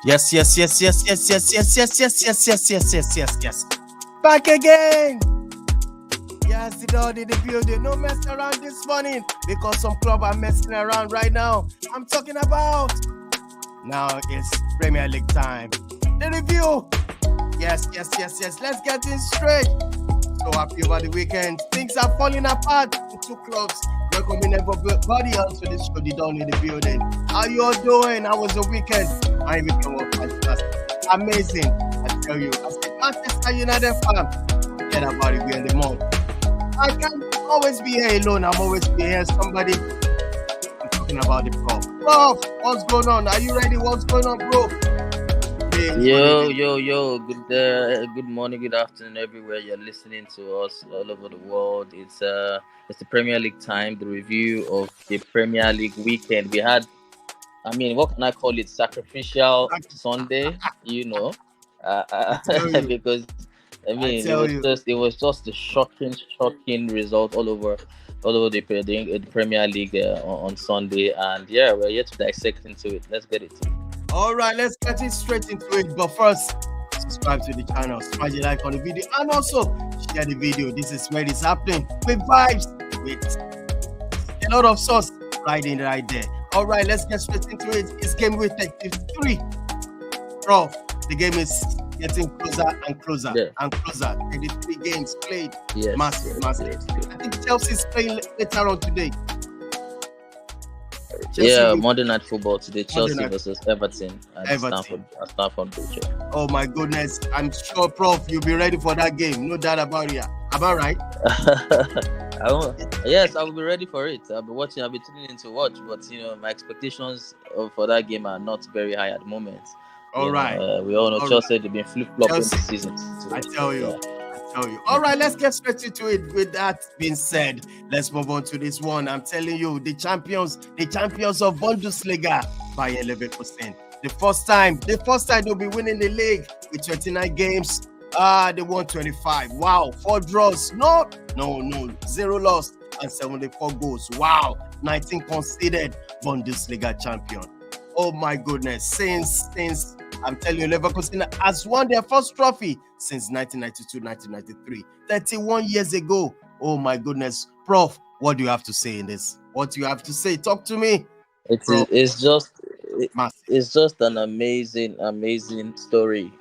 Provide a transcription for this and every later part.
Yes, yes, yes, yes, yes, yes, yes, yes, yes, yes, yes, yes, yes, yes, yes. Back again. Yes, the dog in the building. No messing around this morning because some club are messing around right now. I'm talking about now it's Premier League time. The review. Yes, yes, yes, yes. Let's get in straight. So happy over the weekend. Things are falling apart in two clubs. Welcoming everybody else to this show. The Don in the building. How you all doing? How was the weekend? My weekend was fantastic. Amazing. I tell you, as a Manchester United fan, forget about it. We're in the mode. I can't always be here alone. I'm always be here. Somebody. I'm talking about the prof. Prof, what's going on? Are you ready? What's going on, bro? Good morning, good afternoon, everywhere you're listening to us all over the world. It's the Premier League time, the review of the Premier League weekend. We had, what can I call it? Sacrificial Sunday, I tell you. because I it tell was you. just a shocking result all over the Premier League on Sunday, and yeah, we're yet to dissect into it. Let's get it. All right, let's get it straight into it. But first, subscribe to the channel, smash the like on the video, and also share the video. This is where it's happening with vibes, with a lot of sauce riding right there. All right, let's get straight into it. It's game week 3. Bro, the game is getting closer and closer and closer. 33 games played. Yes, massive. yes. I think Chelsea's playing later on today. Monday Night Football today. Chelsea versus Everton at Stamford Bridge. Oh my goodness! I'm sure, Prof, you'll be ready for that game. No doubt about it. Am I right? Yes, I will be ready for it. I'll be watching. I'll be tuning in to watch. But my expectations for that game are not very high at the moment. All right. We all know Chelsea. They've been flip-flopping this season. So, I tell you. All right, let's get straight into it. With that being said, let's move on to this one. I'm telling you, the champions of Bundesliga by 11%. The first time they'll be winning the league with 29 games. They won 25. Wow, 4 draws. No, 0 loss and 74 goals. Wow, 19 conceded. Bundesliga champion. Oh my goodness, since I'm telling you, Leverkusen has won their first trophy since 1992-1993, 31 years ago. Oh my goodness. Prof, what do you have to say in this? What do you have to say? Talk to me. It's just an amazing story.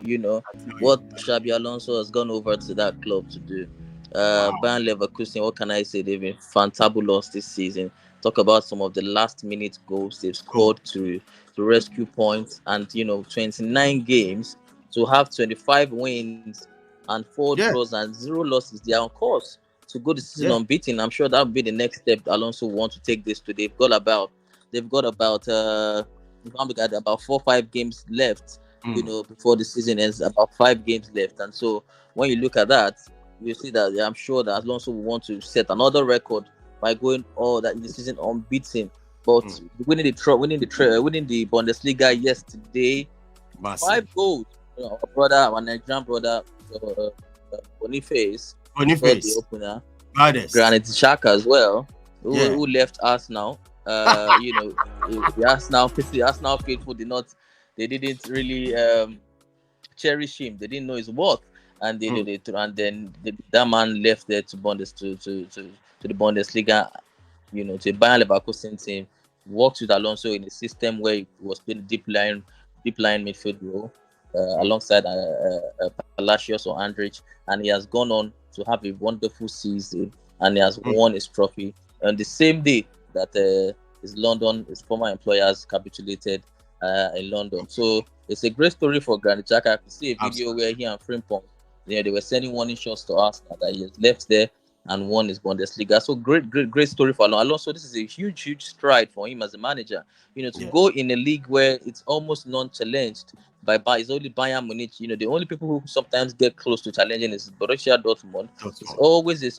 What Xabi Alonso has gone over to that club to do. Bayern Leverkusen, what can I say? They've been fantabulous this season. Talk about some of the last minute goals they've scored to rescue points, and 29 games to have 25 wins and 4 draws and 0 losses. They are on course to go the season unbeaten. I'm sure that will be the next step Alonso want to take this to. They've got about 4-5 games left, before the season ends, about 5 games left. And so when you look at that, you see that I'm sure that Alonso will want to set another record by going all that in the season unbeaten. But winning the Bundesliga yesterday, massive. 5 goals. Our Nigerian brother, Boniface, the opener. Granit Xhaka as well, who left Arsenal. The Arsenal faithful didn't really cherish him. They didn't know his worth, and that man left there to the Bundesliga, to Bayern Leverkusen team. Worked with Alonso in a system where he was playing deep line midfield role alongside Palacios or Andrich, and he has gone on to have a wonderful season, and he has won his trophy on the same day that his former employers capitulated in London. So it's a great story for Granit Xhaka. I could see a video where he and Frimpong, they were sending warning shots to Arsenal that he has left there and won his Bundesliga. So great story for Alonso. This is a huge stride for him as a manager. To go in a league where it's almost non-challenged by it's only Bayern Munich. The only people who sometimes get close to challenging is Borussia Dortmund. It's always a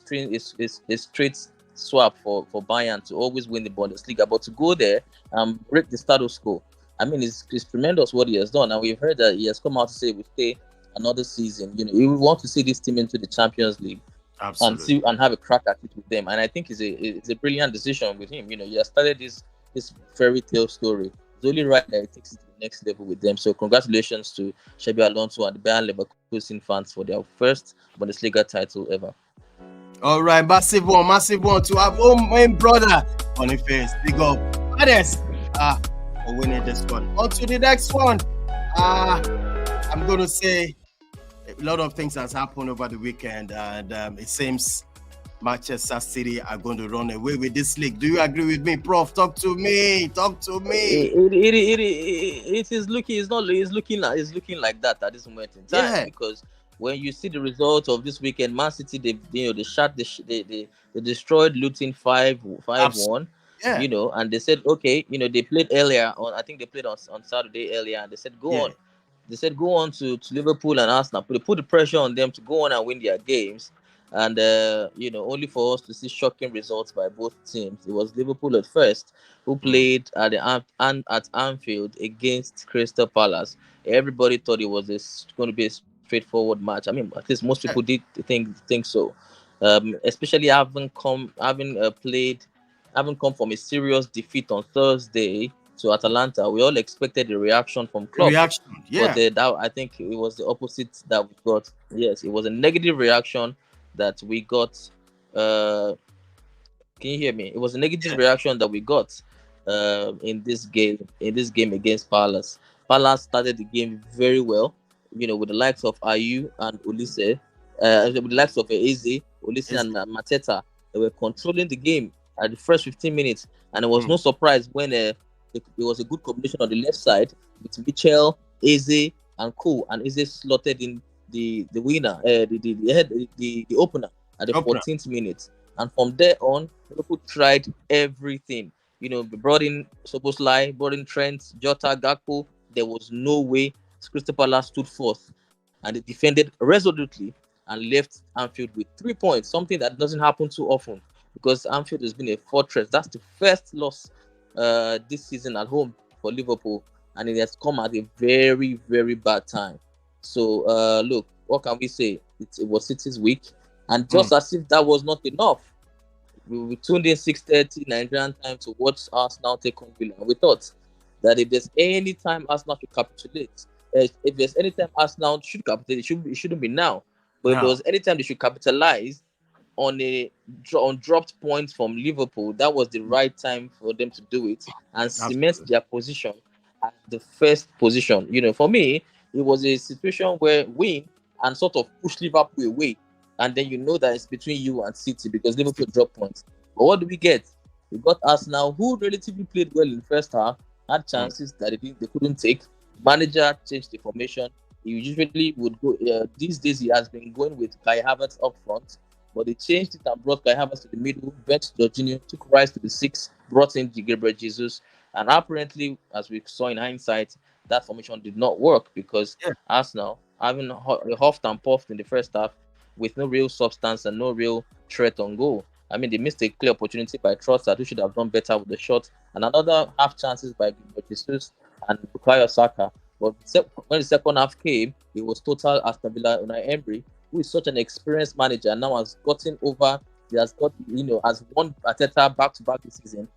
straight swap for Bayern to always win the Bundesliga, but to go there and break the status quo, it's tremendous what he has done. And we've heard that he has come out to say we stay another season. He will want to see this team into the Champions League. Absolutely. and have a crack at it with them. And I think it's a brilliant decision with him. He has started this fairy tale story it's only right that it takes it to the next level with them. So congratulations to Xabi Alonso and the Bayern Leverkusen fans for their first Bundesliga title ever. All right, massive one to our own main brother Boniface. Big up, honest, for winning this one. On to the next one. I'm going to say a lot of things has happened over the weekend, and it seems Manchester City are going to run away with this league. Do you agree with me, Prof? Talk to me. It is looking. It's not. It's looking like that at this moment in time, because when you see the result of this weekend, Man City, they destroyed Luton 5-1. Yeah. And they said, okay, they played earlier on. I think they played on Saturday earlier, and they said go on. They said go on to Liverpool and Arsenal. They put the pressure on them to go on and win their games. And only for us to see shocking results by both teams. It was Liverpool at first, who played at at Anfield against Crystal Palace. Everybody thought it was going to be a straightforward match. I mean, at least most people did think so. Especially having come from a serious defeat on Thursday to Atalanta. We all expected a reaction from Klopp. But I think it was the opposite that we got. Yes, it was a negative reaction that we got. Can you hear me? It was a negative reaction that we got in this game against Palace. Palace started the game very well, with the likes of Ayew and Olise, with the likes of Eze, Olise and Mateta. They were controlling the game at the first 15 minutes, and it was no surprise when it was a good combination on the left side with Mitchell, Eze, and Co. And Eze slotted in the winner, the opener at the 14th minute. And from there on, Liverpool tried everything. They brought in Szoboszlai, brought in Trent, Jota, Gakpo. There was no way Crystal Palace stood forth, and they defended resolutely and left Anfield with 3 points, something that doesn't happen too often, because Anfield has been a fortress. That's the first loss this season at home for Liverpool, and it has come at a very, very bad time. So, look, what can we say? It was City's week, and just as if that was not enough, we tuned in 6:30 Nigerian time to watch Arsenal take on Villa. We thought that if there's any time Arsenal should capitulate, if there's any time Arsenal should capitulate, it shouldn't be now. But if there was any time they should capitalize on dropped points from Liverpool, that was the right time for them to do it and cement their position at the first position. For me, it was a situation where win and sort of push Liverpool away, and then that it's between you and City because Liverpool dropped points. But what do we get? We got Arsenal, who relatively played well in the first half, had chances that they couldn't take. Manager changed the formation. He usually would go. These days, he has been going with Kai Havertz up front, but they changed it and brought Kai Havertz to the middle, benched Jorginho, took Rice to the 6, brought in Gabriel Jesus, and apparently, as we saw in hindsight, that formation did not work because Arsenal, having huffed and puffed in the first half with no real substance and no real threat on goal. I mean, they missed a clear opportunity by Trossard, who should have done better with the shot, and another half chances by Jesus and Bukayo Saka. But when the second half came, it was total Aston Villa. Unai Emery, who is such an experienced manager, now has gotten over. He has got, has won Arteta back-to-back this season.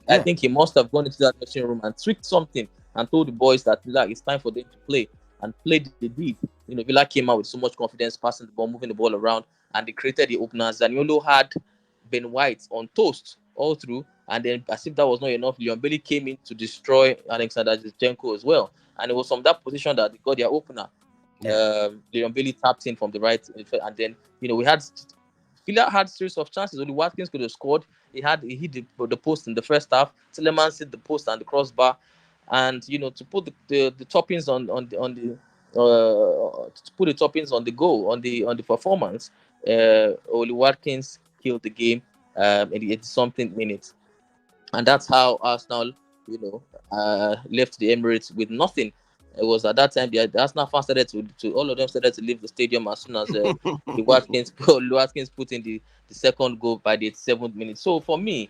I think he must have gone into that dressing room and tweaked something and told the boys that it's time for them to play, and played the deed. Villa came out with so much confidence, passing the ball, moving the ball around, and they created the openers. Zaniolo had Ben White on toast all through, and then as if that was not enough, Leon Bailey came in to destroy Alexander Zinchenko as well, and it was from that position that they got their opener. Leon Bailey tapped in from the right, and then we had Villa had a series of chances. Only Watkins could have scored. He hit the post in the first half. Tielemans hit the post and the crossbar, and to put the toppings on the to put the toppings on the goal on the performance. Oli Watkins killed the game in the 80-something minutes, and that's how Arsenal, left the Emirates with nothing. It was at that time the Arsenal fans started to all of them started to leave the stadium as soon as Watkins put in the second goal by the 87th minute. So for me,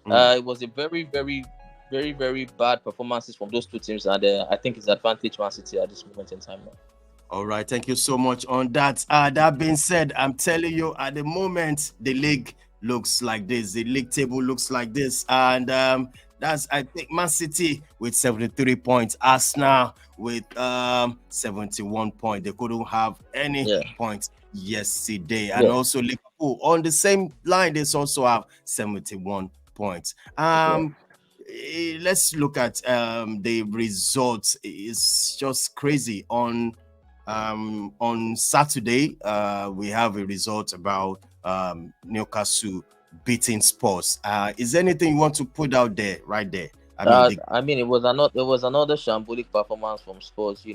it was a very, very, very, very bad performances from those two teams, and I think it's advantage Man City at this moment in time now. All right, thank you so much on that. That being said, I'm telling you, at the moment, the league looks like this. The league table looks like this, and That's, I think, Man City with 73 points, Arsenal with 71 points. They couldn't have any points yesterday. And also Liverpool on the same line, they also have 71 points. Let's look at the results. It's just crazy. On Saturday, we have a result about Newcastle beating Spurs. Is there anything you want to put out there, right there? I mean, it was another shambolic performance from Spurs.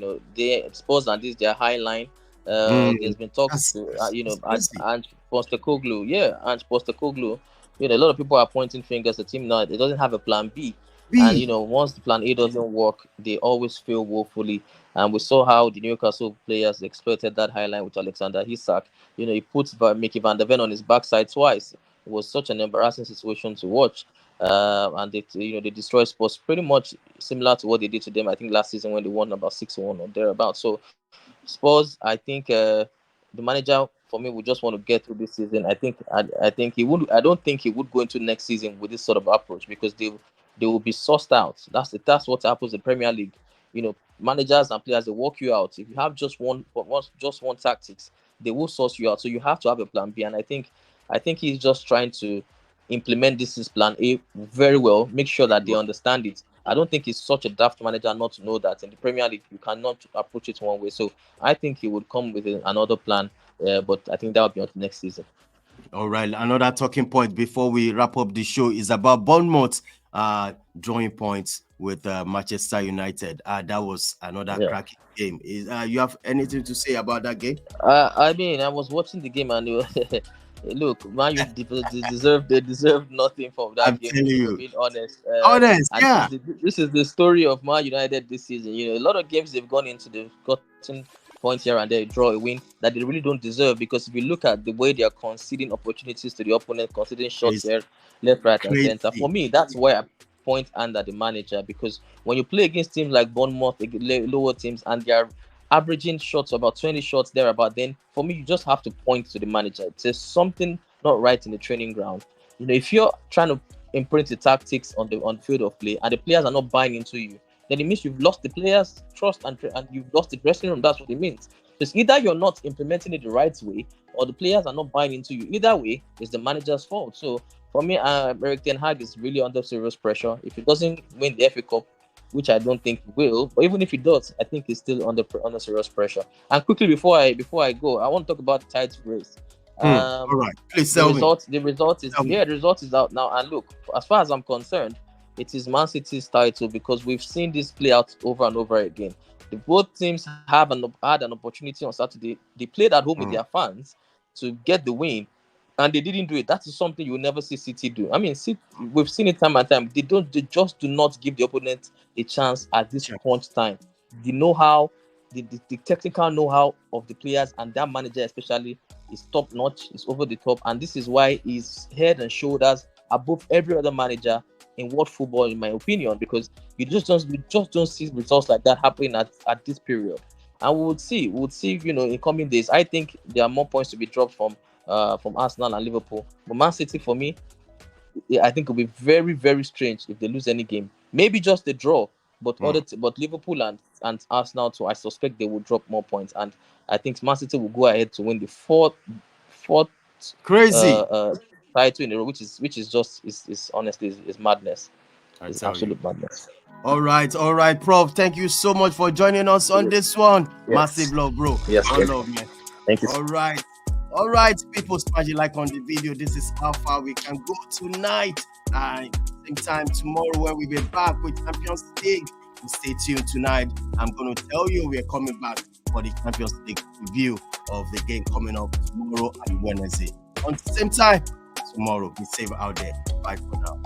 Spurs and this their high line. There's been talks to and Postecoglou, and Postecoglou. A lot of people are pointing fingers at the team now. It doesn't have a plan B. And once the plan A doesn't work, they always fail woefully. And we saw how the Newcastle players exploited that high line with Alexander Isak. He put Mickey van der Ven on his backside twice. It was such an embarrassing situation to watch. And they destroyed Spurs pretty much similar to what they did to them, I think, last season when they won about 6-1 or thereabouts. So Spurs, I think the manager for me would just want to get through this season. I think he would. I don't think he would go into next season with this sort of approach because they will be sussed out. That's what happens in Premier League. Managers and players, they work you out. If you have just one tactics, they will source you out. So you have to have a plan B. And I think he's just trying to implement this plan A very well. Make sure that they understand it. I don't think he's such a daft manager not to know that in the Premier League you cannot approach it one way. So I think he would come with another plan. But I think that will be on next season. All right. Another talking point before we wrap up the show is about Bournemouth drawing points with Manchester United. That was another cracking game. You have anything to say about that game? I mean, I was watching the game and look, Man U they deserve nothing from that game. Telling you. To be honest. Yeah. This is the story of Man United this season. A lot of games they've gone into, they've gotten points here and there, draw a win that they really don't deserve. Because if you look at the way they are conceding opportunities to the opponent, conceding shots here, left, right, and center. For me, that's where I point under the manager, because when you play against teams like Bournemouth, lower teams, and they are averaging shots about 20 shots thereabout, then for me you just have to point to the manager. There's something not right in the training ground. If you're trying to imprint the tactics on the field of play and the players are not buying into you, then it means you've lost the players' trust and you've lost the dressing room. That's what it means. It's either you're not implementing it the right way or the players are not buying into you. Either way, it's the manager's fault. So for me, Erik ten Hag is really under serious pressure. If he doesn't win the FA Cup, which I don't think he will, but even if he does, I think he's still under serious pressure. And quickly before I go, I want to talk about the title race. All right, please tell me. The result is out now. And look, as far as I'm concerned, it is Man City's title, because we've seen this play out over and over again. Both teams had an opportunity on Saturday. They played at home with their fans to get the win, and they didn't do it. That is something you will never see City do. I mean, we've seen it time and time. They just do not give the opponent a chance at this point time. The know-how, the technical know-how of the players and that manager especially is top notch. Is over the top, and this is why he's head and shoulders above every other manager in world football, in my opinion, because you just don't see results like that happening at this period. And we would see, in coming days. I think there are more points to be dropped from Arsenal and Liverpool. But Man City, for me, I think it'll be very, very strange if they lose any game. Maybe just a draw, but but Liverpool and Arsenal too, I suspect they will drop more points. And I think Man City will go ahead to win the fourth crazy title in a row, which is honestly madness. It's absolute madness. All right, Prof. Thank you so much for joining us on this one. Yes. Massive love, bro. Yes, love, man. Thank you. All right, people, smash a like on the video. This is how far we can go tonight. Same time tomorrow when we be back with Champions League. Stay tuned tonight. I'm going to tell you we're coming back for the Champions League review of the game coming up tomorrow and Wednesday. On the same time tomorrow. Be safe out there. Bye for now.